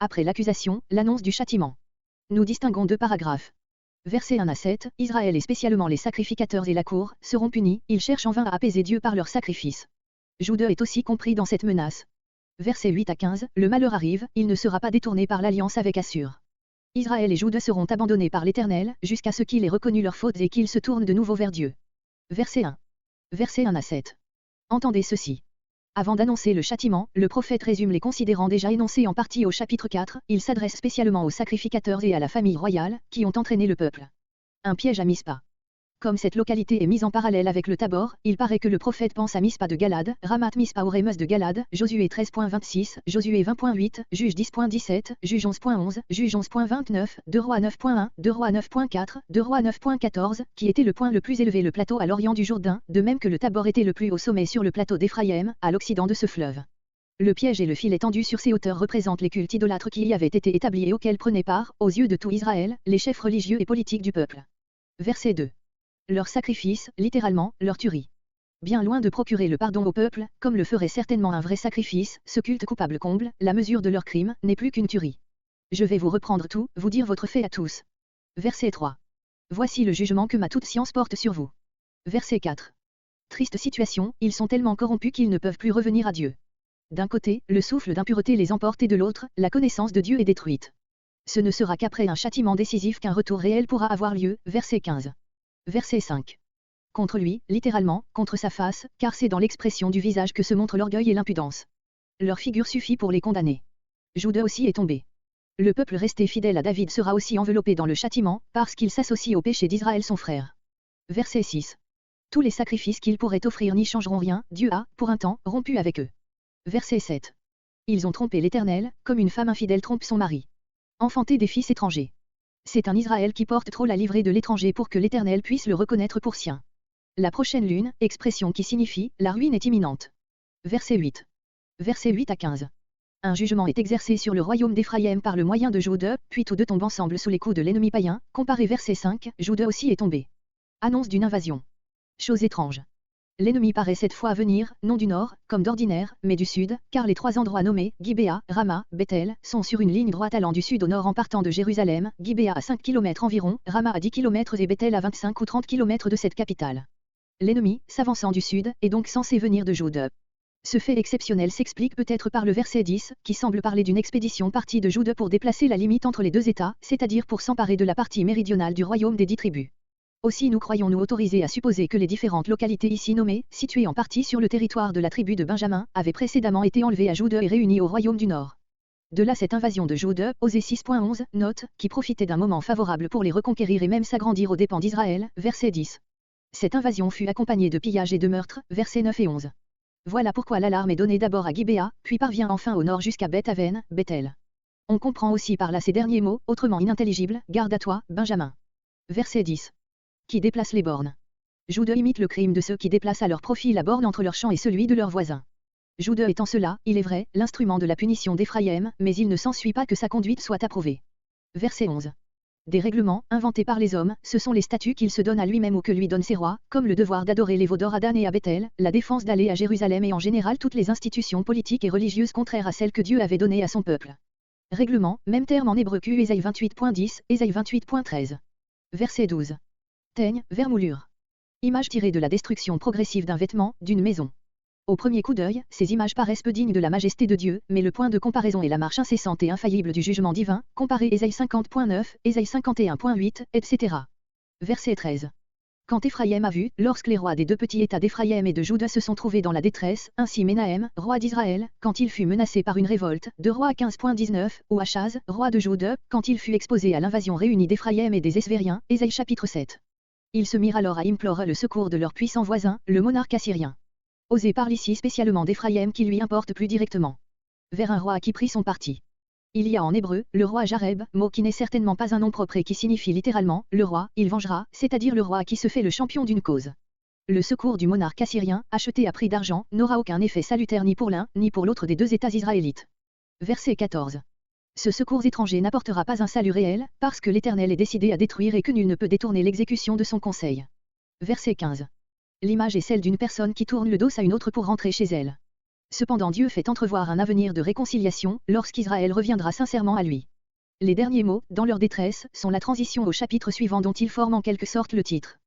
Après l'accusation, l'annonce du châtiment. Nous distinguons deux paragraphes. Versets 1 à 7, Israël et spécialement les sacrificateurs et la cour, seront punis, ils cherchent en vain à apaiser Dieu par leur sacrifice. Jude est aussi compris dans cette menace. Versets 8 à 15, le malheur arrive, il ne sera pas détourné par l'alliance avec Assur. Israël et Jude seront abandonnés par l'Éternel, jusqu'à ce qu'il ait reconnu leurs fautes et qu'ils se tournent de nouveau vers Dieu. Verset 1. Versets 1 à 7. Entendez ceci. Avant d'annoncer le châtiment, le prophète résume les considérants déjà énoncés en partie au chapitre 4, il s'adresse spécialement aux sacrificateurs et à la famille royale, qui ont entraîné le peuple. Un piège à Mispa. Comme cette localité est mise en parallèle avec le Tabor, il paraît que le prophète pense à Mispa de Galad, Ramat Mispa au Rémeus de Galad, Josué 13.26, Josué 20.8, Juge 10.17, Juge 11.11, Juge 11.29, 2 Rois 9.1, 2 Rois 9.4, 2 Rois 9.14, qui était le point le plus élevé le plateau à l'orient du Jourdain, de même que le Tabor était le plus haut sommet sur le plateau d'Éphraïm, à l'occident de ce fleuve. Le piège et le filet tendu sur ces hauteurs représentent les cultes idolâtres qui y avaient été établis et auxquels prenaient part, aux yeux de tout Israël, les chefs religieux et politiques du peuple. Verset 2. Leur sacrifice, littéralement, leur tuerie. Bien loin de procurer le pardon au peuple, comme le ferait certainement un vrai sacrifice, ce culte coupable comble, la mesure de leur crime, n'est plus qu'une tuerie. Je vais vous reprendre tout, vous dire votre fait à tous. Verset 3. Voici le jugement que ma toute science porte sur vous. Verset 4. Triste situation, ils sont tellement corrompus qu'ils ne peuvent plus revenir à Dieu. D'un côté, le souffle d'impureté les emporte et de l'autre, la connaissance de Dieu est détruite. Ce ne sera qu'après un châtiment décisif qu'un retour réel pourra avoir lieu, verset 15. Verset 5. Contre lui, littéralement, contre sa face, car c'est dans l'expression du visage que se montre l'orgueil et l'impudence. Leur figure suffit pour les condamner. Juda aussi est tombé. Le peuple resté fidèle à David sera aussi enveloppé dans le châtiment, parce qu'il s'associe au péché d'Israël son frère. Verset 6. Tous les sacrifices qu'ils pourraient offrir n'y changeront rien, Dieu a, pour un temps, rompu avec eux. Verset 7. Ils ont trompé l'Éternel, comme une femme infidèle trompe son mari. Enfanté des fils étrangers. C'est un Israël qui porte trop la livrée de l'étranger pour que l'Éternel puisse le reconnaître pour sien. La prochaine lune, expression qui signifie « la ruine est imminente ». Verset 8. Verset 8 à 15. Un jugement est exercé sur le royaume d'Éphraïm par le moyen de Jude, puis tous deux tombent ensemble sous les coups de l'ennemi païen. Comparé verset 5, Jude aussi est tombé. Annonce d'une invasion. Chose étrange. L'ennemi paraît cette fois venir, non du nord, comme d'ordinaire, mais du sud, car les trois endroits nommés, Gibéa, Rama, Bethel, sont sur une ligne droite allant du sud au nord en partant de Jérusalem, Gibéa à 5 km environ, Rama à 10 km et Bethel à 25 ou 30 km de cette capitale. L'ennemi, s'avançant du sud, est donc censé venir de Jude. Ce fait exceptionnel s'explique peut-être par le verset 10, qui semble parler d'une expédition partie de Jude pour déplacer la limite entre les deux États, c'est-à-dire pour s'emparer de la partie méridionale du royaume des 10 tribus. Aussi nous croyons-nous autorisés à supposer que les différentes localités ici nommées, situées en partie sur le territoire de la tribu de Benjamin, avaient précédemment été enlevées à Jude et réunies au royaume du Nord. De là cette invasion de Jude, Osée 6.11, note, qui profitait d'un moment favorable pour les reconquérir et même s'agrandir aux dépens d'Israël, verset 10. Cette invasion fut accompagnée de pillages et de meurtres, versets 9 et 11. Voilà pourquoi l'alarme est donnée d'abord à Gibéa, puis parvient enfin au nord jusqu'à Beth-Aven, Bethel. On comprend aussi par là ces derniers mots, autrement inintelligibles, garde à toi, Benjamin. Verset 10. Qui déplace les bornes. Jude imite le crime de ceux qui déplacent à leur profit la borne entre leur champ et celui de leurs voisins. Jude est en cela, il est vrai, l'instrument de la punition d'Éphraïm, mais il ne s'ensuit pas que sa conduite soit approuvée. Verset 11. Des règlements, inventés par les hommes, ce sont les statuts qu'il se donne à lui-même ou que lui donnent ses rois, comme le devoir d'adorer les veaux d'or à Dan et à Bethel, la défense d'aller à Jérusalem et en général toutes les institutions politiques et religieuses contraires à celles que Dieu avait données à son peuple. Règlement, même terme en hébreu que Ésaïe 28.10, Ésaïe 28.13. Verset 12. Teigne, vermoulure. Image tirée de la destruction progressive d'un vêtement, d'une maison. Au premier coup d'œil, ces images paraissent peu dignes de la majesté de Dieu, mais le point de comparaison est la marche incessante et infaillible du jugement divin, comparez Ésaïe 50.9, Ésaïe 51.8, etc. Verset 13. Quand Éphraïm a vu, lorsque les rois des deux petits États d'Éphraïm et de Juda se sont trouvés dans la détresse, ainsi Ménahem, roi d'Israël, quand il fut menacé par une révolte, de roi 15.19, ou Achaz, roi de Juda, quand il fut exposé à l'invasion réunie d'Éphraïm et des Esvériens, Ésaïe chapitre 7. Ils se mirent alors à implorer le secours de leur puissant voisin, le monarque assyrien. Osée parle ici spécialement d'Éphraïm qui lui importe plus directement. Vers un roi qui prit son parti. Il y a en hébreu, le roi Jareb, mot qui n'est certainement pas un nom propre et qui signifie littéralement, le roi, il vengera, c'est-à-dire le roi qui se fait le champion d'une cause. Le secours du monarque assyrien, acheté à prix d'argent, n'aura aucun effet salutaire ni pour l'un, ni pour l'autre des deux États israélites. Verset 14. Ce secours étranger n'apportera pas un salut réel, parce que l'Éternel est décidé à détruire et que nul ne peut détourner l'exécution de son conseil. Verset 15. L'image est celle d'une personne qui tourne le dos à une autre pour rentrer chez elle. Cependant Dieu fait entrevoir un avenir de réconciliation, lorsqu'Israël reviendra sincèrement à lui. Les derniers mots, dans leur détresse, sont la transition au chapitre suivant dont ils forment en quelque sorte le titre.